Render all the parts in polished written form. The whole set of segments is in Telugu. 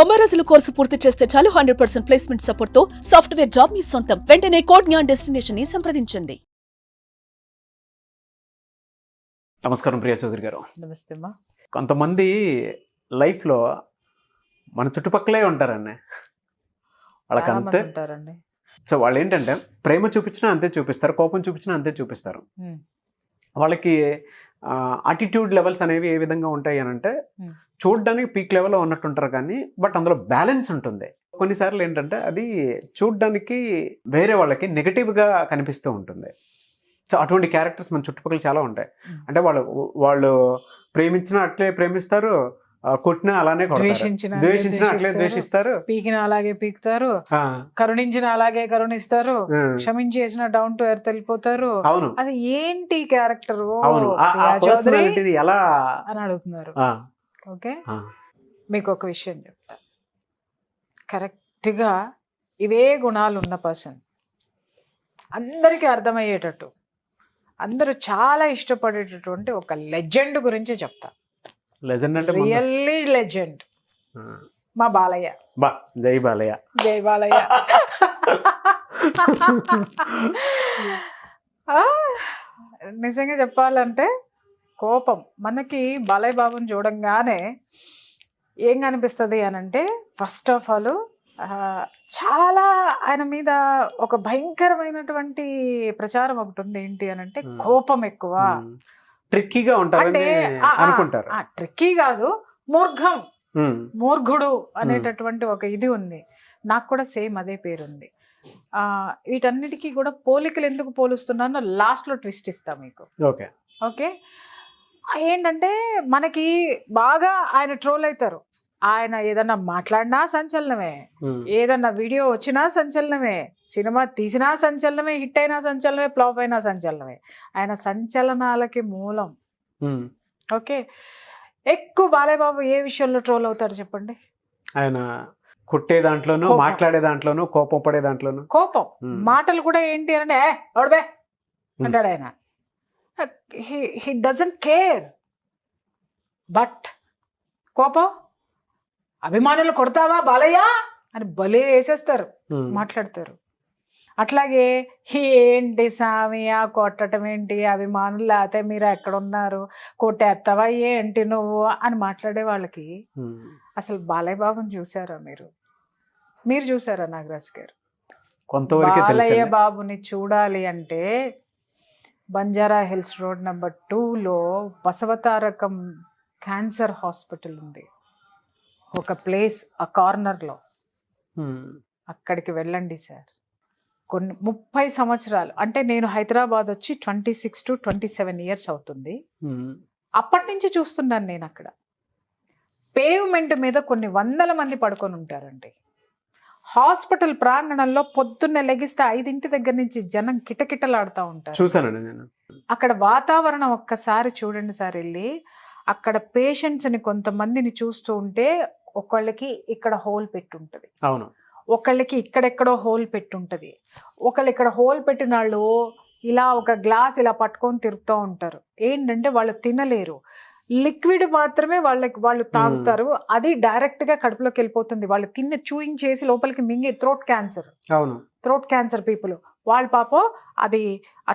90 రోజుల కోర్సు పూర్తి చేస్తే చాలు 100% ప్లేస్మెంట్ సపోర్ట్ తో సాఫ్ట్వేర్ జాబ్ మీ సొంతం. వెంటనే కోడ్ జ్ఞాన్ డెస్టినేషన్ ని సంప్రదించండి. నమస్కారం ప్రియా చౌదరి గారు. నమస్తే అమ్మా. కొంతమంది లైఫ్లో మన చుట్టుపక్కలే ఉంటారండి, వాళ్ళకి అంతే ఉంటారండి. సో వాళ్ళు ఏంటంటే ప్రేమ చూపించినా అంతే చూపిస్తారు, కోపం చూపించినా అంతే చూపిస్తారు. వాళ్ళకి అటిట్యూడ్ లెవెల్స్ అనేవి ఏ విధంగా ఉంటాయి అని అంటే చూడ్డానికి పీక్ లెవెల్లో ఉన్నట్టుంటారు కానీ బట్ అందులో బ్యాలెన్స్ ఉంటుంది. కొన్నిసార్లు ఏంటంటే అది చూడ్డానికి వేరే వాళ్ళకి నెగటివ్గా కనిపిస్తూ ఉంటుంది. సో అటువంటి క్యారెక్టర్స్ మన చుట్టుపక్కల చాలా ఉంటాయి. అంటే వాళ్ళు ప్రేమించినా అట్లే ప్రేమిస్తారు, కొట్టినా అలానే ద్వేషించినా అట్లే ద్వేషిస్తారు, పీకిన అలాగే పీకుతారు, కరుణించిన అలాగే కరుణిస్తారు, క్షమించేసిన డౌన్ టు ఎర్త్ వెళ్ళిపోతారు. అవును, అది ఏంటి క్యారెక్టర్ ఎలా అని అడుగుతున్నారు. ఓకే, మీకు ఒక విషయం చెప్తా. కరెక్ట్గా ఇవే గుణాలు ఉన్న పర్సన్ అందరికీ అర్థమయ్యేటట్టు, అందరూ చాలా ఇష్టపడేటటువంటి ఒక లెజెండ్ గురించి చెప్తా. లెజెండ్ అంటే రియల్లీ లెజెండ్ మా బాలయ్య. జై బాలయ్య, జై బాలయ్య. నిజంగా చెప్పాలంటే కోపం మనకి బాలయ్య బాబుని చూడంగానే ఏం కనిపిస్తుంది అని అంటే, ఫస్ట్ ఆఫ్ ఆల్ చాలా ఆయన మీద ఒక భయంకరమైనటువంటి ప్రచారం ఒకటి ఉంది. ఏంటి అని అంటే కోపం ఎక్కువ, ట్రిక్కీగా ఉంటారంటే అనుకుంటారు. ట్రిక్కీ కాదు, మూర్ఘుడు అనేటటువంటి ఒక ఇది ఉంది. నాకు కూడా సేమ్ అదే పేరు ఉంది. వీటన్నిటికీ కూడా పోలికలు ఎందుకు పోలుస్తున్నానో లాస్ట్లో ట్విస్ట్ ఇస్తా మీకు. ఓకే ఓకే, ఏంటంటే మనకి బాగా ఆయన ట్రోల్ అవుతారు. ఆయన ఏదన్నా మాట్లాడినా సంచలనమే, ఏదన్నా వీడియో వచ్చినా సంచలనమే, సినిమా తీసినా సంచలనమే, హిట్ అయినా సంచలనమే, ఫ్లాప్ అయినా సంచలనమే. ఆయన సంచలనాలకి మూలం. ఓకే, ఎక్కువ బాలయ్య బాబు ఏ విషయంలో ట్రోల్ అవుతారు చెప్పండి? ఆయన కొట్టే దాంట్లోనూ, మాట్లాడే దాంట్లోనూ, కోపం పడే దాంట్లోనూ. కోపం మాటలు కూడా ఏంటి అంటే ఓడబే అంటాడు ఆయన. He doesn't care. బట్ కోపం, అభిమానులు కొడతావా బాలయ్య అని భలే వేసేస్తారు, మాట్లాడతారు. అట్లాగే ఏంటి సామి కొట్టడం ఏంటి, అభిమానులు లేకపోతే మీరు ఎక్కడున్నారు, కొట్టేస్తావా ఏంటి నువ్వు అని మాట్లాడే వాళ్ళకి అసలు బాలయ్య బాబుని చూసారా మీరు చూసారా నాగరాజ్ గారు? బాలయ్య బాబుని చూడాలి అంటే బంజారా హిల్స్ రోడ్ నెంబర్ 2లో బసవతారకం క్యాన్సర్ హాస్పిటల్ ఉంది, ఒక ప్లేస్, ఆ కార్నర్లో. అక్కడికి వెళ్ళండి సార్. కొన్ని 30 సంవత్సరాలు అంటే నేను హైదరాబాద్ వచ్చి 26 to 27 years అవుతుంది. అప్పటి నుంచి చూస్తున్నాను నేను. అక్కడ పేవ్మెంట్ మీద కొన్ని 100 మంది పడుకొని ఉంటారండి. హాస్పిటల్ ప్రాంగణంలో పొద్దున్నే లెగిస్తే 5 దగ్గర నుంచి జనం కిటకిటలాడుతూ ఉంటారు. చూసానండి నేను. అక్కడ వాతావరణం ఒక్కసారి చూడండి సార్. వెళ్ళి అక్కడ పేషెంట్స్ని కొంతమందిని చూస్తూ ఉంటే ఒకళ్ళకి ఇక్కడ హోల్ పెట్టుంటది, అవును, ఒకళ్ళకి ఇక్కడెక్కడో హోల్ పెట్టుంటది, ఒకళ్ళు ఇక్కడ హోల్ పెట్టిన వాళ్ళు ఇలా ఒక గ్లాస్ ఇలా పట్టుకొని తిరుగుతూ ఉంటారు. ఏంటంటే వాళ్ళు తినలేరు, లిక్విడ్ మాత్రమే వాళ్ళు తాగుతారు, అది డైరెక్ట్గా కడుపులోకి వెళ్ళిపోతుంది. వాళ్ళు చూయింగ్ చేసి లోపలికి మింగి థ్రోట్ క్యాన్సర్ పీపుల్ వాళ్ళు పాపం అది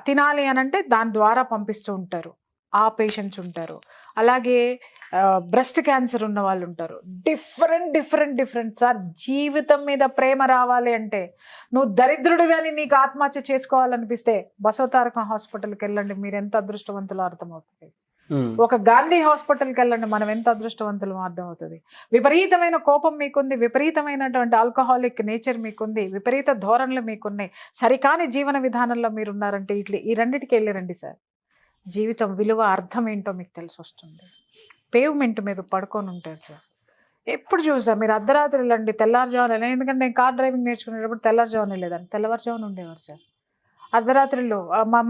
తినాలి అని అంటే దాని ద్వారా పంపిస్తూ ఉంటారు. ఆ పేషెంట్స్ ఉంటారు. అలాగే బ్రెస్ట్ క్యాన్సర్ ఉన్న వాళ్ళు ఉంటారు. Different sir. జీవితం మీద ప్రేమ రావాలి అంటే, నువ్వు దరిద్రుడు కానీ నీకు ఆత్మహత్య చేసుకోవాలనిపిస్తే బసవతారకం హాస్పిటల్కి వెళ్ళండి, మీరు ఎంత అదృష్టవంతులు అర్థమవుతుంది. ఒక గాంధీ హాస్పిటల్కి వెళ్ళండి, మనం ఎంత అదృష్టవంతులు అర్థమవుతుంది. విపరీతమైన కోపం మీకుంది, విపరీతమైనటువంటి ఆల్కహాలిక్ నేచర్ మీకుంది, విపరీత ధోరణులు మీకున్నాయి, సరికాని జీవన విధానంలో మీరున్నారంటే ఈ రెండింటికి వెళ్ళిరండి సార్. జీవితం విలువ అర్థం ఏంటో మీకు తెలిసి వస్తుంది. పేవ్మెంట్ మీద పడుకొని ఉంటారు సార్. ఎప్పుడు చూసా మీరు అర్ధరాత్రి వెళ్ళండి, తెల్లారుజామున. ఎందుకంటే నేను కార్ డ్రైవింగ్ నేర్చుకునేటప్పుడు తెల్లారుజామున లేదండి, తెల్లవారుజామున ఉండేవారు సార్. అర్ధరాత్రిలో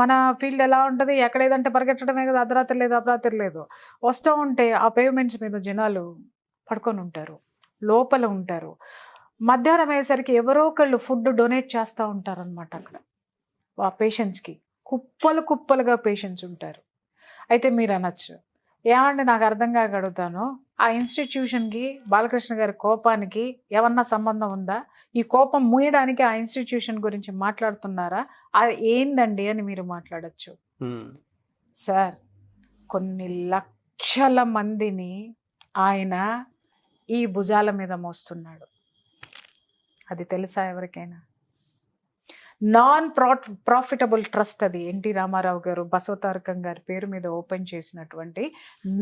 మన ఫీల్డ్ ఎలా ఉంటుంది, ఎక్కడ ఏదంటే పరిగెట్టడమే కదా, అర్ధరాత్రి లేదు అపరాత్రి లేదు. వస్తూ ఉంటే ఆ పేవ్మెంట్స్ మీద జనాలు పడుకొని ఉంటారు, లోపల ఉంటారు. మధ్యాహ్నం అయ్యేసరికి ఎవరో ఒకళ్ళు ఫుడ్ డొనేట్ చేస్తూ ఉంటారనమాట. అక్కడ ఆ పేషెంట్స్కి కుప్పలుగా పేషెంట్స్ ఉంటారు. అయితే మీరు అనొచ్చు, ఏమంటే నాకు అర్థం కాక అడుగుతాను, ఆ ఇన్స్టిట్యూషన్కి బాలకృష్ణ గారి కోపానికి ఏమన్నా సంబంధం ఉందా? ఈ కోపం మూయడానికి ఆ ఇన్స్టిట్యూషన్ గురించి మాట్లాడుతున్నారా? అది ఏందండి అని మీరు మాట్లాడచ్చు. సార్, కొన్ని లక్షల మందిని ఆయన ఈ భుజాల మీద మోస్తున్నాడు. అది తెలుసా ఎవరికైనా? నాన్ ప్రాఫిటబుల్ ట్రస్ట్ అది. ఎన్టీ రామారావు గారు బసవతారకం గారి పేరు మీద ఓపెన్ చేసినటువంటి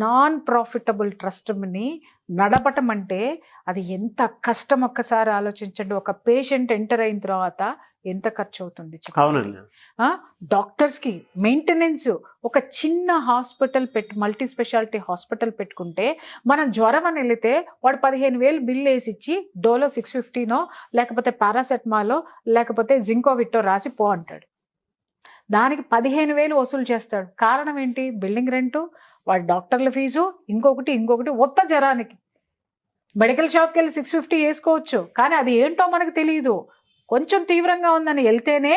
నాన్ ప్రాఫిటబుల్ ట్రస్ట్ని నడపటం అంటే అది ఎంత కష్టం ఒక్కసారి ఆలోచించండి. ఒక పేషెంట్ ఎంటర్ అయిన తర్వాత ఎంత ఖర్చు అవుతుంది? అవునండి. డాక్టర్స్కి మెయింటెనెన్స్. ఒక చిన్న హాస్పిటల్ మల్టీ స్పెషాలిటీ హాస్పిటల్ పెట్టుకుంటే మనం జ్వరం అని వెళితే వాడు 15,000 బిల్ వేసి ఇచ్చి డోలో 650నో లేకపోతే పారాసెటమాలో లేకపోతే జింకోవిట్టో రాసి పో అంటాడు. దానికి 15,000 వసూలు చేస్తాడు. కారణం ఏంటి? బిల్డింగ్ రెంటు, వాడి డాక్టర్ల ఫీజు, ఇంకొకటి ఒత్త జ్వరానికి. మెడికల్ షాప్కి వెళ్ళి 650 వేసుకోవచ్చు, కానీ అది ఏంటో మనకు తెలియదు. కొంచెం తీవ్రంగా ఉందని వెళ్తేనే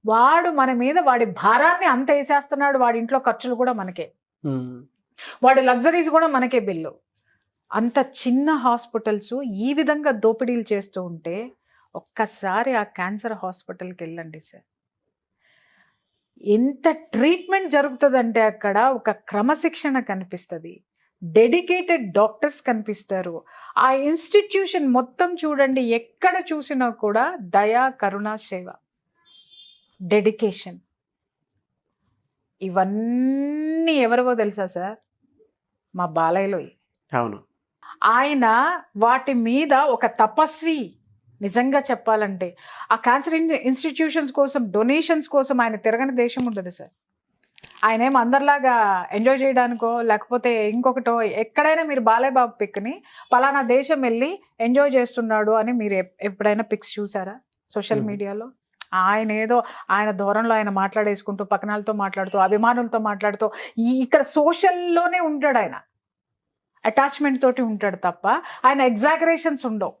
వాడు మన మీద వాడి భారాన్ని అంత వేసేస్తున్నాడు. వాడి ఇంట్లో ఖర్చులు కూడా మనకే, వాడి లగ్జరీస్ కూడా మనకే బిల్లు. అంత చిన్న హాస్పిటల్స్ ఈ విధంగా దోపిడీలు చేస్తూ ఉంటే ఒక్కసారి ఆ క్యాన్సర్ హాస్పిటల్కి వెళ్ళండి సార్. ఎంత ట్రీట్మెంట్ జరుగుతుందంటే అక్కడ ఒక క్రమశిక్షణ కనిపిస్తుంది, డెడికేటెడ్ డాక్టర్స్ కనిపిస్తారు. ఆ ఇన్స్టిట్యూషన్ మొత్తం చూడండి, ఎక్కడ చూసినా కూడా దయా, కరుణ, సేవ, డెడికేషన్. ఇవన్నీ ఎవరివో తెలుసా సార్? మా బాలయ్యలో. అవును. ఆయన వాటి మీద ఒక తపస్వి. నిజంగా చెప్పాలంటే ఆ క్యాన్సర్ ఇన్స్టిట్యూషన్స్ కోసం, డొనేషన్స్ కోసం ఆయన తిరగని దేశం ఉండదు సార్. ఆయన ఏం అందరిలాగా ఎంజాయ్ చేయడానికో లేకపోతే ఇంకొకటో, ఎక్కడైనా మీరు బాలయ్య బాబు పిక్ని పలానా దేశం వెళ్ళి ఎంజాయ్ చేస్తున్నాడు అని మీరు ఎప్పుడైనా పిక్స్ చూసారా సోషల్ మీడియాలో? ఆయన ఏదో ఆయన దూరంలో ఆయన మాట్లాడేసుకుంటూ, పక్కనాలతో మాట్లాడుతూ, అభిమానులతో మాట్లాడుతూ ఇక్కడ సోషల్లోనే ఉంటాడు. ఆయన అటాచ్మెంట్ తోటి ఉంటాడు తప్ప ఆయన ఎగ్జాగరేషన్స్ ఉండవు.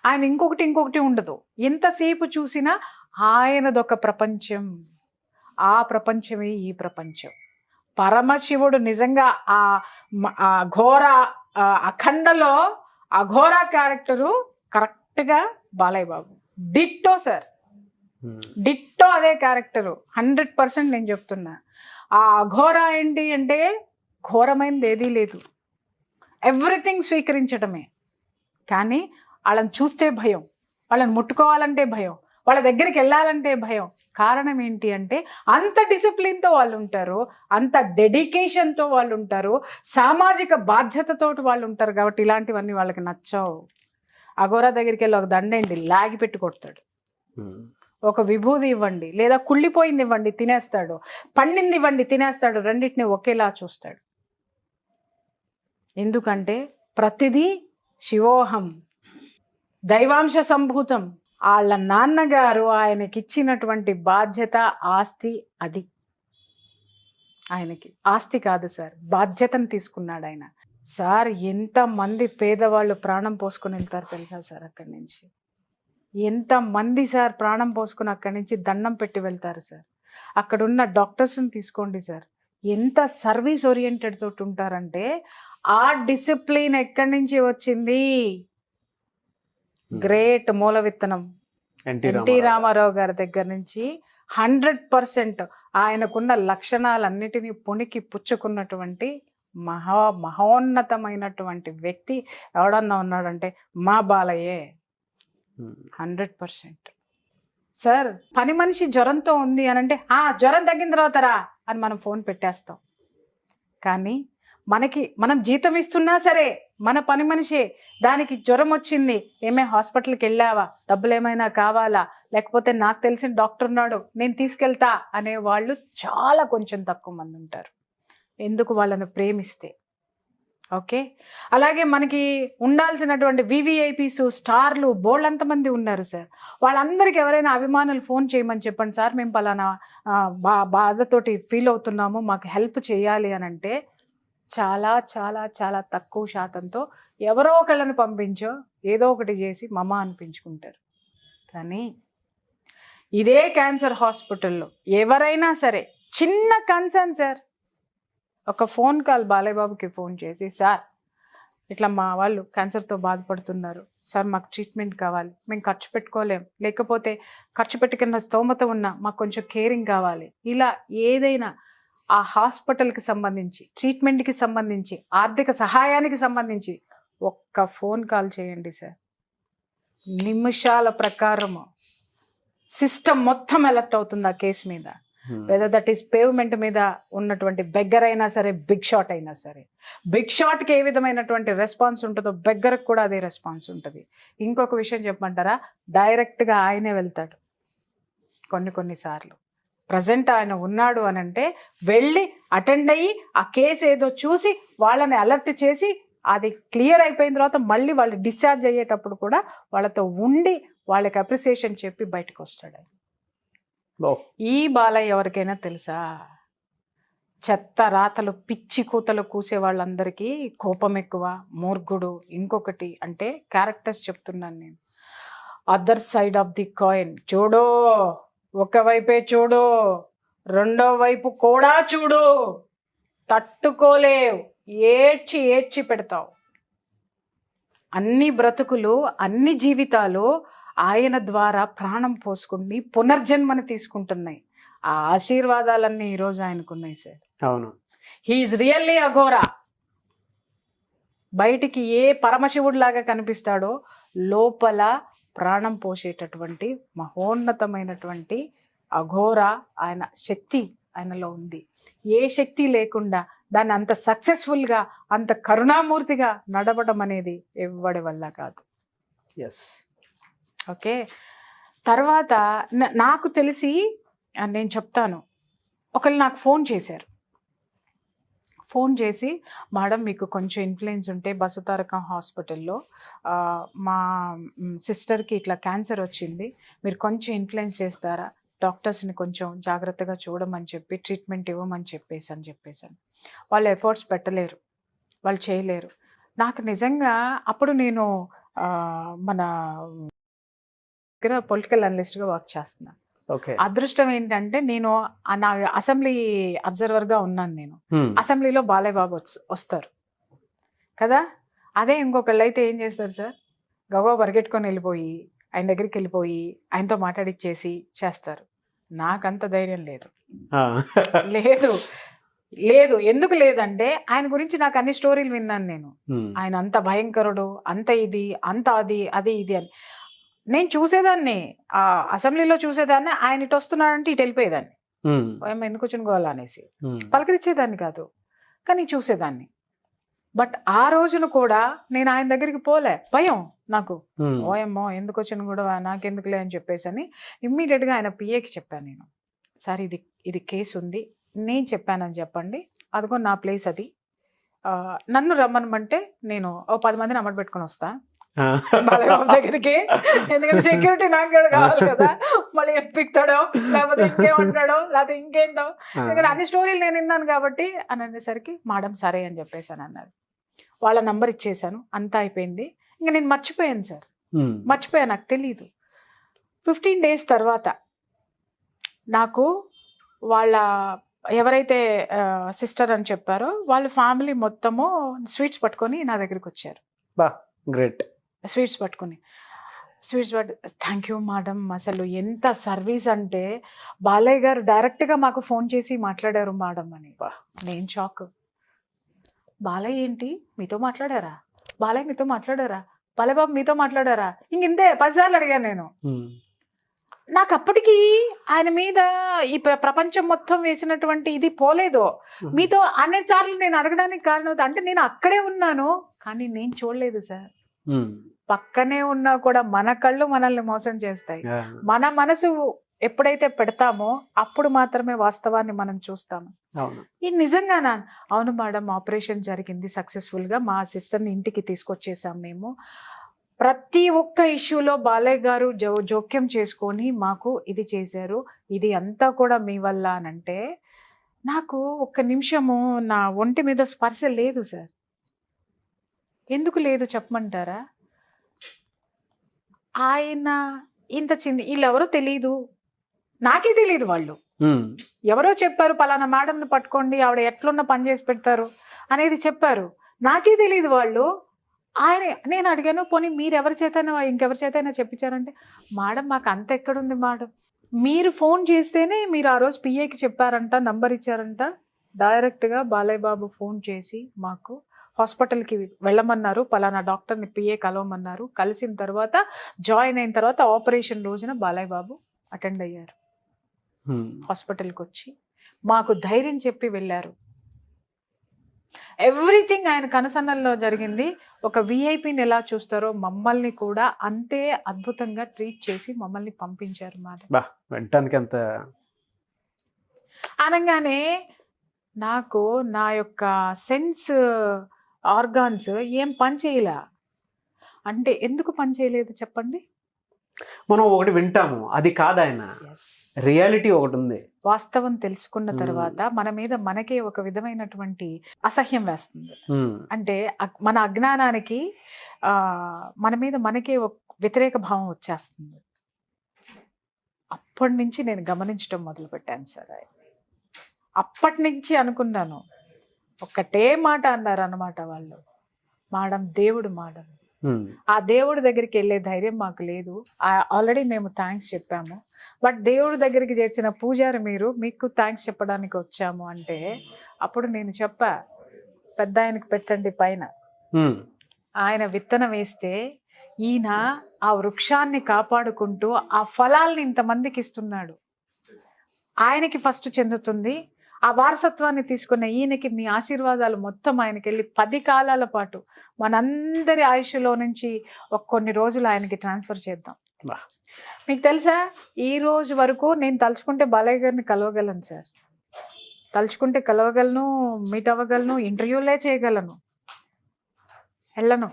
ఆయన ఇంకొకటి ఉండదు. ఎంతసేపు చూసినా ఆయనదొక ప్రపంచం. ఆ ప్రపంచమే ఈ ప్రపంచం. పరమశివుడు నిజంగా ఆ ఘోర అఖండలో అఘోర క్యారెక్టరు కరెక్ట్గా Balayya Babu. Ditto sir, ditto అదే క్యారెక్టరు 100% నేను చెప్తున్నా. ఆ అఘోర ఏంటి అంటే ఘోరమైనది ఏదీ లేదు, ఎవ్రీథింగ్ స్వీకరించడమే. కానీ వాళ్ళని చూస్తే భయం, వాళ్ళని ముట్టుకోవాలంటే భయం, వాళ్ళ దగ్గరికి వెళ్ళాలంటే భయం. కారణం ఏంటి అంటే అంత డిసిప్లిన్తో వాళ్ళు ఉంటారు, అంత డెడికేషన్తో వాళ్ళు ఉంటారు, సామాజిక బాధ్యతతో వాళ్ళు ఉంటారు. కాబట్టి ఇలాంటివన్నీ వాళ్ళకి నచ్చవు. అఘోరా దగ్గరికి వెళ్ళి ఒక దండేండి లాగి పెట్టి కొడతాడు, ఒక విభూది ఇవ్వండి లేదా కుళ్ళిపోయింది ఇవ్వండి తినేస్తాడు, పండింది ఇవ్వండి తినేస్తాడు. రెండింటిని ఒకేలా చూస్తాడు. ఎందుకంటే ప్రతిదీ శివోహం, దైవాంశ సంభూతం. వాళ్ళ నాన్నగారు ఆయనకి ఇచ్చినటువంటి బాధ్యత, ఆస్తి అది. ఆయనకి ఆస్తి కాదు సార్, బాధ్యతను తీసుకున్నాడు ఆయన. సార్, ఎంతమంది పేదవాళ్ళు ప్రాణం పోసుకొని వెళ్తారు తెలుసా సార్? అక్కడి నుంచి ఎంతమంది సార్ ప్రాణం పోసుకుని అక్కడి నుంచి దండం పెట్టి వెళ్తారు సార్. అక్కడున్న డాక్టర్స్ని తీసుకోండి సార్, ఎంత సర్వీస్ ఓరియంటెడ్ తోటి ఉంటారంటే ఆ డిసిప్లిన్ ఎక్కడి నుంచి వచ్చింది? గ్రేట్ మూల విత్తనం ఎన్టీ రామారావు గారి దగ్గర నుంచి 100% ఆయనకున్న లక్షణాలన్నిటినీ పుణికి పుచ్చుకున్నటువంటి మహోన్నతమైనటువంటి వ్యక్తి ఎవడన్నా ఉన్నాడంటే మా బాలయ్యే. 100%. సార్, పని మనిషి జ్వరంతో ఉంది అని అంటే జ్వరం తగ్గిన తర్వాత రా అని మనం ఫోన్ పెట్టేస్తాం. కానీ మనం జీతం ఇస్తున్నా సరే మన పని మనిషే దానికి జ్వరం వచ్చింది, ఏమే హాస్పిటల్కి వెళ్ళావా, డబ్బులు ఏమైనా కావాలా, లేకపోతే నాకు తెలిసిన డాక్టర్ ఉన్నాడు నేను తీసుకెళ్తా అనేవాళ్ళు చాలా కొంచెం తక్కువ మంది ఉంటారు. ఎందుకు? వాళ్ళని ప్రేమిస్తే. ఓకే, అలాగే మనకి ఉండాల్సినటువంటి వివిఐపీస్, స్టార్లు బోళ్ళంతమంది ఉన్నారు సార్. వాళ్ళందరికీ ఎవరైనా అభిమానులు ఫోన్ చేయమని చెప్పండి సార్, మేము పలానా బాధతోటి ఫీల్ అవుతున్నాము, మాకు హెల్ప్ చేయాలి అని అంటే చాలా చాలా చాలా తక్కువ శాతంతో ఎవరో ఒకళ్ళని పంపించో ఏదో ఒకటి చేసి మమ అనిపించుకుంటారు. కానీ ఇదే క్యాన్సర్ హాస్పిటల్లో ఎవరైనా సరే చిన్న కన్సర్న్ సార్, ఒక ఫోన్ కాల్ బాలయ్య బాబుకి ఫోన్ చేసి, సార్ ఇట్లా మా వాళ్ళు క్యాన్సర్తో బాధపడుతున్నారు సార్, మాకు ట్రీట్మెంట్ కావాలి, మేము ఖర్చు పెట్టుకోలేం, లేకపోతే ఖర్చు పెట్టుకున్న స్తోమత ఉన్నా మాకు కొంచెం కేరింగ్ కావాలి, ఇలా ఏదైనా ఆ హాస్పిటల్కి సంబంధించి, ట్రీట్మెంట్కి సంబంధించి, ఆర్థిక సహాయానికి సంబంధించి ఒక్క ఫోన్ కాల్ చేయండి సార్, నిమిషాల ప్రకారము సిస్టమ్ మొత్తం అలర్ట్ అవుతుంది ఆ కేసు మీద. వెదర్ దట్ ఈస్ పేవ్మెంట్ మీద ఉన్నటువంటి బెగ్గర్ అయినా సరే, బిగ్ షాట్ అయినా సరే. బిగ్ షాట్కి ఏ విధమైనటువంటి రెస్పాన్స్ ఉంటుందో బెగ్గర్కి కూడా అదే రెస్పాన్స్ ఉంటుంది. ఇంకొక విషయం చెప్పమంటారా, డైరెక్ట్గా ఆయనే వెళ్తాడు కొన్నిసార్లు. ప్రజెంట్ ఆయన ఉన్నాడు అని అంటే వెళ్ళి అటెండ్ అయ్యి ఆ కేసు ఏదో చూసి వాళ్ళని అలర్ట్ చేసి అది క్లియర్ అయిపోయిన తర్వాత మళ్ళీ వాళ్ళు డిశ్చార్జ్ అయ్యేటప్పుడు కూడా వాళ్ళతో ఉండి వాళ్ళకి అప్రిసియేషన్ చెప్పి బయటకు వస్తాడు ఆయన. ఈ బాలయ్య ఎవరికైనా తెలుసా? చెత్త రాతలు పిచ్చి కూతలు కూసే వాళ్ళందరికీ కోపం ఎక్కువ, మూర్ఖుడు. ఇంకొకటి అంటే క్యారెక్టర్స్ చెప్తున్నాను నేను. Other side of the coin చూడు, ఒకవైపే చూడు, రెండో వైపు కూడా చూడు, తట్టుకోలేవు, ఏడ్చి పెడతావు. అన్ని బ్రతుకులు, అన్ని జీవితాలు ఆయన ద్వారా ప్రాణం పోసుకుని పునర్జన్మని తీసుకుంటున్నాయి. ఆ ఆశీర్వాదాలన్నీ ఈరోజు ఆయనకున్నాయి సార్. అవును, హీఈస్ రియల్లీ అఘోరా. బయటికి ఏ పరమశివుడిలాగా కనిపిస్తాడో లోపల ప్రాణం పోసేటటువంటి మహోన్నతమైనటువంటి అఘోరా ఆయన శక్తి ఆయనలో ఉంది. ఏ శక్తి లేకుండా దాన్ని అంత సక్సెస్ఫుల్గా, అంత కరుణామూర్తిగా నడవడం అనేది ఎవ్వడి వల్ల కాదు. ఎస్. ఓకే, తర్వాత నాకు తెలిసి నేను చెప్తాను, ఒకళ్ళు నాకు ఫోన్ చేశారు. ఫోన్ చేసి, మేడం మీకు కొంచెం ఇన్ఫ్లుయెన్స్ ఉంటే బసవతారకం హాస్పిటల్లో మా సిస్టర్కి ఇట్లా క్యాన్సర్ వచ్చింది, మీరు కొంచెం ఇన్ఫ్లుయెన్స్ చేస్తారా, డాక్టర్స్ని కొంచెం జాగ్రత్తగా చూడమని చెప్పి ట్రీట్మెంట్ ఇవ్వమని చెప్పేసాను. వాళ్ళు ఎఫర్ట్స్ పెట్టలేరు, వాళ్ళు చేయలేరు. నాకు నిజంగా అప్పుడు నేను మన దగ్గర పొలిటికల్ అనలిస్ట్గా వర్క్ చేస్తున్నాను. అదృష్టం ఏంటంటే నేను నా అసెంబ్లీ అబ్జర్వర్గా ఉన్నాను. నేను అసెంబ్లీలో బాలయ్య బాబు వస్తారు కదా, అదే ఇంకొకళ్ళు అయితే ఏం చేస్తారు సార్, గవ్వ పరిగెట్టుకొని వెళ్ళిపోయి ఆయన దగ్గరికి వెళ్ళిపోయి ఆయనతో మాట్లాడిచ్చేసి చేస్తారు. నాకంత ధైర్యం లేదు. లేదు ఎందుకు లేదంటే ఆయన గురించి నాకు అన్ని స్టోరీలు విన్నాను నేను. ఆయన అంత భయంకరుడు, అంత ఇది, అంత అది ఇది అని నేను చూసేదాన్ని. ఆ అసెంబ్లీలో చూసేదాన్ని. ఆయన ఇటు వస్తున్నాడంటే ఇటు వెళ్ళిపోయేదాన్ని, ఎందుకు వచ్చిన గోవాల అనేసి పలకరించేదాన్ని కాదు, కానీ చూసేదాన్ని. బట్ ఆ రోజున కూడా నేను ఆయన దగ్గరికి పోలే, భయం నాకు. ఓయమ్మో ఎందుకు వచ్చిన కూడా నాకెందుకులే అని చెప్పేసి అని ఇమ్మీడియట్గా ఆయన పిఏకి చెప్పాను నేను, సార్ ఇది కేసు ఉంది, నేను చెప్పానని చెప్పండి, అదిగో నా ప్లేస్ అది, నన్ను రమ్మనమంటే నేను 10 మందిని అమ్మడి పెట్టుకొని వస్తా బాలయ్య దగ్గరికి, ఎందుకంటే సెక్యూరిటీ నాకు కూడా కావాలి కదా, మళ్ళీ ఎప్పిస్తాడో లేకపోతే ఇంకేమంటాడో లేకపోతే ఇంకేంటో, ఎందుకంటే అన్ని స్టోరీలు నేను విన్నాను కాబట్టి అని అనేసరికి మేడం సరే అని చెప్పేసాను అన్నారు. వాళ్ళ నంబర్ ఇచ్చేసాను, అంతా అయిపోయింది. ఇంకా నేను మర్చిపోయాను సార్, మర్చిపోయాను, నాకు తెలీదు. 15 days తర్వాత నాకు వాళ్ళ ఎవరైతే సిస్టర్ అని చెప్పారో వాళ్ళ ఫ్యామిలీ మొత్తము స్వీట్స్ పట్టుకొని నా దగ్గరికి వచ్చారు. గ్రేట్. స్వీట్స్ పట్టుకుని థ్యాంక్ యూ మేడం, అసలు ఎంత సర్వీస్ అంటే బాలయ్య గారు డైరెక్ట్గా మాకు ఫోన్ చేసి మాట్లాడారు మేడం అని. నేను షాక్. బాలయ్య ఏంటి మీతో మాట్లాడారా, బాలయ్య మీతో మాట్లాడారా, బాలయ్య బాబు మీతో మాట్లాడారా, ఇంతే 10 సార్లు అడిగాను నేను. నాకు అప్పటికి ఆయన మీద ఈ ప్రపంచం మొత్తం వేసినటువంటి ఇది పోలేదు. మీతో అనేక సార్లు నేను అడగడానికి కారణం అంటే నేను అక్కడే ఉన్నాను కానీ నేను చూడలేదు సార్. పక్కనే ఉన్నా కూడా మన కళ్ళు మనల్ని మోసం చేస్తాయి. మన మనసు ఎప్పుడైతే పెడతామో అప్పుడు మాత్రమే వాస్తవాన్ని మనం చూస్తాము. ఇది నిజంగానా? అవును మేడం, ఆపరేషన్ జరిగింది సక్సెస్ఫుల్గా, మా సిస్టర్ని ఇంటికి తీసుకొచ్చేసాం మేము. ప్రతి ఒక్క ఇష్యూలో బాలయ్య గారు జోక్యం చేసుకొని మాకు ఇది చేశారు, ఇది అంతా కూడా మీ వల్ల అనంటే నాకు ఒక్క నిమిషము నా ఒంటి మీద స్పర్శ లేదు సార్. ఎందుకు లేదు చెప్పమంటారా? ఆయన ఇంత చిన్న, వీళ్ళెవరో తెలీదు, నాకే తెలీదు వాళ్ళు. ఎవరో చెప్పారు పలానా మేడంని పట్టుకోండి, ఆవిడ ఎట్లున్న పని చేసి పెడతారు అనేది చెప్పారు. నాకే తెలియదు వాళ్ళు. నేను అడిగాను, పోనీ మీరు ఎవరి చేతైనా ఇంకెవరి చేతైనా చెప్పించారంటే, మేడం మాకు అంత ఎక్కడుంది మేడం, మీరు ఫోన్ చేస్తేనే మీరు ఆ రోజు పిఏకి చెప్పారంట, నంబర్ ఇచ్చారంట. డైరెక్ట్గా బాలయ్య బాబు ఫోన్ చేసి మాకు హాస్పిటల్కి వెళ్ళమన్నారు, పలానా డాక్టర్ని పిఏ కలవమన్నారు. కలిసిన తర్వాత జాయిన్ అయిన తర్వాత ఆపరేషన్ రోజున బాలయ్య బాబు అటెండ్ అయ్యారు. హాస్పిటల్కి వచ్చి మాకు ధైర్యం చెప్పి వెళ్ళారు. ఎవ్రీథింగ్ ఆయన కనుసన్నల్లో జరిగింది. ఒక విఐపిని ఎలా చూస్తారో మమ్మల్ని కూడా అంతే అద్భుతంగా ట్రీట్ చేసి మమ్మల్ని పంపించారు. మాట వినటానికి అంత అనగానే నాకు నా యొక్క సెన్స్ ఆర్గాన్స్ ఏం పని చేయలే. అంటే ఎందుకు పని చేయలేదు చెప్పండి? మనం ఒకటి వింటాము, అది కాదు ఆయన రియాలిటీ ఒకటి ఉంది. వాస్తవం తెలుసుకున్న తర్వాత మన మీద మనకే ఒక విధమైనటువంటి అసహ్యం వేస్తుంది. అంటే మన అజ్ఞానానికి మన మీద మనకే ఒక వ్యతిరేక భావం వచ్చేస్తుంది. అప్పటి నుంచి నేను గమనించడం మొదలుపెట్టాను సార్. అప్పటి నుంచి అనుకున్నాను, ఒక్కటే మాట అన్నారు అన్నమాట వాళ్ళు, మేడం దేవుడు మేడం. ఆ దేవుడి దగ్గరికి వెళ్ళే ధైర్యం మాకు లేదు. ఆల్రెడీ మేము థ్యాంక్స్ చెప్పాము, బట్ దేవుడి దగ్గరికి చేర్చిన పూజారి మీరు, మీకు థ్యాంక్స్ చెప్పడానికి వచ్చాము అంటే, అప్పుడు నేను చెప్పా, పెద్ద ఆయనకి పెట్టండి పైన. ఆయన విత్తనం వేస్తే ఈయన ఆ వృక్షాన్ని కాపాడుకుంటూ ఆ ఫలాల్ని ఇంతమందికి ఇస్తున్నాడు. ఆయనకి ఫస్ట్ చెందుతుంది. ఆ వారసత్వాన్ని తీసుకున్న ఈయనకి మీ ఆశీర్వాదాలు మొత్తం ఆయనకి వెళ్ళి 10 కాలాల పాటు మనందరి ఆయుష్లో నుంచి కొన్ని రోజులు ఆయనకి ట్రాన్స్ఫర్ చేద్దాం. మీకు తెలుసా, ఈ రోజు వరకు నేను తలుచుకుంటే బాలయ్య గారిని కలవగలను సార్, తలుచుకుంటే కలవగలను, మీట్ అవ్వగలను, ఇంటర్వ్యూలే చేయగలను, వెళ్ళను.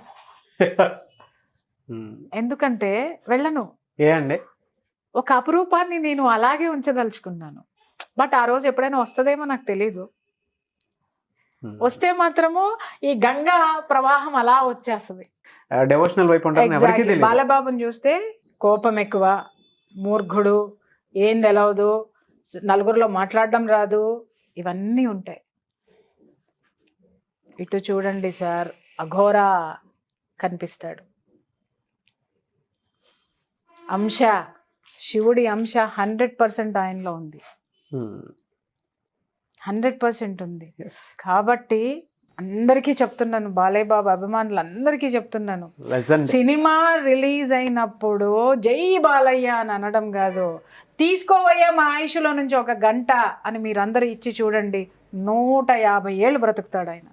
ఎందుకంటే వెళ్ళను. ఒక అపురూపాన్ని నేను అలాగే ఉంచదలుచుకున్నాను. బట్ ఆ రోజు ఎప్పుడైనా వస్తుందేమో నాకు తెలీదు. వస్తే మాత్రము ఈ గంగా ప్రవాహం అలా వచ్చేస్తుంది. బాలబాబుని చూస్తే కోపం ఎక్కువ, మూర్ఖుడు, ఏం తెలవదు, నలుగురిలో మాట్లాడడం రాదు, ఇవన్నీ ఉంటాయి. ఇటు చూడండి సార్, అఘోరా కనిపిస్తాడు. అంశ, శివుడి అంశ 100% ఆయనలో ఉంది, 100% ఉంది. కాబట్టి అందరికీ చెప్తున్నాను, బాలయ్య బాబు అభిమానులు అందరికీ చెప్తున్నాను, సినిమా రిలీజ్ అయినప్పుడు జై బాలయ్య అని అనడం కాదు, తీసుకోవయ్యా మా ఆయుష్లో నుంచి 1 గంట అని మీరందరూ ఇచ్చి చూడండి, 150 ఏళ్ళు బ్రతుకుతాడు ఆయన.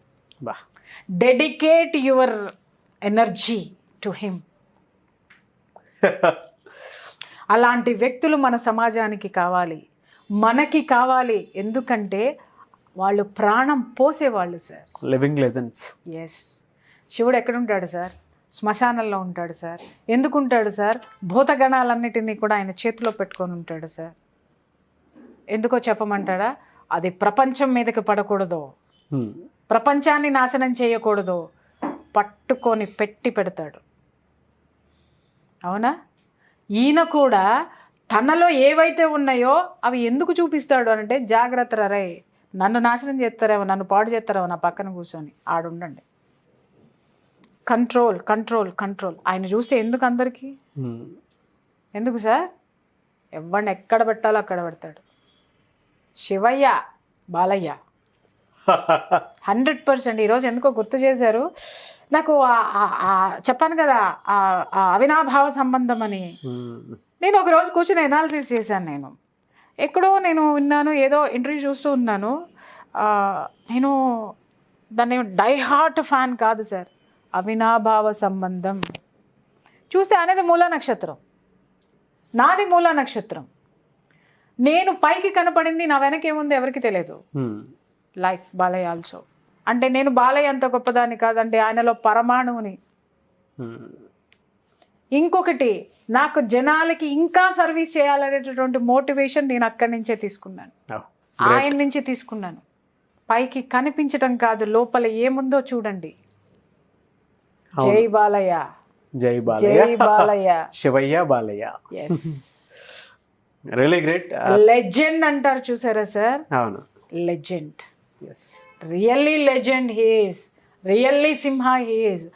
Dedicate your energy to him. అలాంటి వ్యక్తులు మన సమాజానికి కావాలి, మనకి కావాలి. ఎందుకంటే వాళ్ళు ప్రాణం పోసేవాళ్ళు సార్, లివింగ్ లెజెండ్స్. ఎస్. శివుడు ఎక్కడుంటాడు సార్? శ్మశానంలో ఉంటాడు సార్. ఎందుకు ఉంటాడు సార్? భూతగణాలన్నిటినీ కూడా ఆయన చేతిలో పెట్టుకొని ఉంటాడు సార్. ఎందుకో చెప్పమంటాడా? అది ప్రపంచం మీదకి పడకూడదు, ప్రపంచాన్ని నాశనం చేయకూడదు, పట్టుకొని పెట్టి పెడతాడు. అవునా? ఈయన కూడా తనలో ఏవైతే ఉన్నాయో అవి ఎందుకు చూపిస్తాడు అంటే, జాగ్రత్త రే, నన్ను నాశనం చేస్తారేమో, నన్ను పాడు చేస్తారేమో నా పక్కన కూర్చొని ఆడుండండి. Control control control. ఆయన చూస్తే ఎందుకు అందరికీ? ఎందుకు సార్? ఎవరిని ఎక్కడ పెట్టాలో అక్కడ పెడతాడు. శివయ్య, బాలయ్య 100%. ఈరోజు ఎందుకో గుర్తు చేశారు నాకు. చెప్పాను కదా అవినాభావ సంబంధం అని. నేను ఒకరోజు కూర్చొని ఎనాలిసిస్ చేశాను. నేను ఎక్కడో నేను విన్నాను, ఏదో ఇంటర్వ్యూ చూస్తూ ఉన్నాను. నేను దాన్ని డై హార్ట్ ఫ్యాన్ కాదు సార్. అవినాభావ సంబంధం చూస్తే అనేది మూలా నక్షత్రం, నాది మూలా నక్షత్రం. నేను పైకి కనపడింది, నా వెనకేముంది ఎవరికి తెలియదు. Like Balayya also. అంటే నేను బాలయ్య అంత గొప్పదాన్ని కాదండి, ఆయనలో పరమాణువుని. ఇంకొకటి, నాకు జనాలకి ఇంకా సర్వీస్ చేయాలనేటటువంటి మోటివేషన్ నేను అక్కడి నుంచే తీసుకున్నాను, ఆయన నుంచి తీసుకున్నాను. పైకి కనిపించటం కాదు, లోపల ఏముందో చూడండి. జై బాలయ్య, జై బాలయ్య, జై Balayya, Sivayya Balayya. Yes. Really great. Legend అంటారు చూసారా సార్, అవును. Legend, yes. Really legend he is, really Simha he is.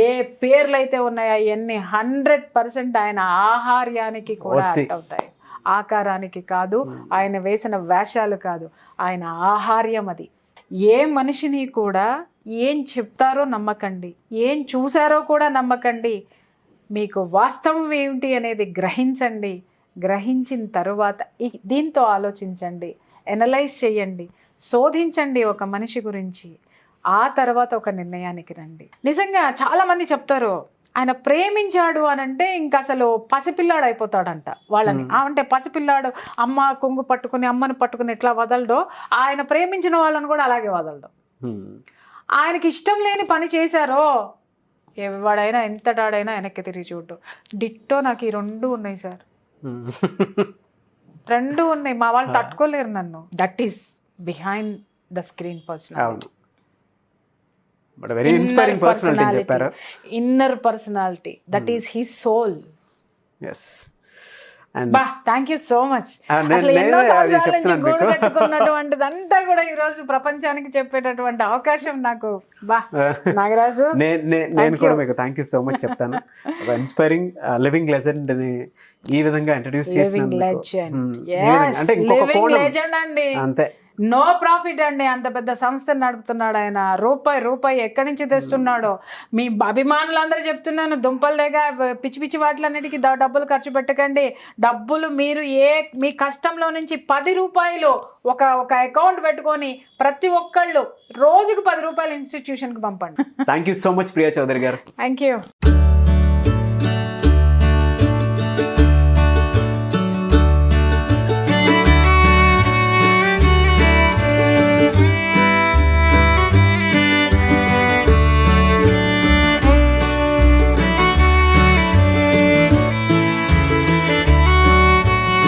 ఏ పేర్లు అయితే ఉన్నాయో అవన్నీ 100% ఆయన ఆహార్యానికి కూడా యాక్ట్ అవుతాయి, ఆకారానికి కాదు, ఆయన వేసిన వేషాలు కాదు, ఆయన ఆహార్యం అది. ఏ మనిషిని కూడా ఏం చెప్తారో నమ్మకండి, ఏం చూసారో కూడా నమ్మకండి, మీకు వాస్తవం ఏమిటి అనేది గ్రహించండి. గ్రహించిన తరువాత దీంతో ఆలోచించండి, ఎనలైజ్ చేయండి, శోధించండి ఒక మనిషి గురించి. ఆ తర్వాత ఒక నిర్ణయానికి రండి. నిజంగా చాలామంది చెప్తారు ఆయన ప్రేమించాడు అని అంటే ఇంక అసలు పసిపిల్లాడు అయిపోతాడంట వాళ్ళని. అంటే పసిపిల్లాడు అమ్మ కొంగు పట్టుకుని అమ్మని పట్టుకుని ఎట్లా వదలడో, ఆయన ప్రేమించిన వాళ్ళని కూడా అలాగే వదలడు. ఆయనకి ఇష్టం లేని పని చేశారో ఎవడైనా ఎంతటాడైనా వెనక్కి తిరిగి చూడు. డిట్టో నాకు ఈ 2 ఉన్నాయి సార్, 2 ఉన్నాయి. మా వాళ్ళు తట్టుకోలేరు నన్ను. That is behind the screen personality. Inner personality, that is his soul. బా, థ్యాంక్ యూ సో మచ్. అసలు ఎన్నో సంవత్సరాల నుంచి గూడు కట్టుకున్నటువంటిదంతా కూడా ఈ రోజు ప్రపంచానికి చెప్పేటటువంటి అవకాశం నాకు. బా నాగరాజు, నేను కూడా మీకు థ్యాంక్ యూ సో మచ్ చెప్తాను. ఒక ఇన్స్పైరింగ్ లివింగ్ లెజెండ్ ని ఈ విధంగా ఇంట్రడ్యూస్ చేసినందుకు. అంటే ఇంకొక కోణం అండి, అంతే. నో ప్రాఫిట్ అండి, అంత పెద్ద సంస్థను నడుపుతున్నాడు ఆయన. రూపాయి ఎక్కడి నుంచి తెస్తున్నాడో. మీ అభిమానులందరూ చెప్తున్నాను, దుంపల దగ్గర పిచ్చి పిచ్చి వాటిలన్నిటికీ డబ్బులు ఖర్చు పెట్టకండి. డబ్బులు మీరు మీ కష్టంలో నుంచి 10 రూపాయలు ఒక అకౌంట్ పెట్టుకొని ప్రతి ఒక్కళ్ళు రోజుకు 10 రూపాయలు ఇన్స్టిట్యూషన్కి పంపండి. Thank you so much Priya Chaudhary గారు. Thank you.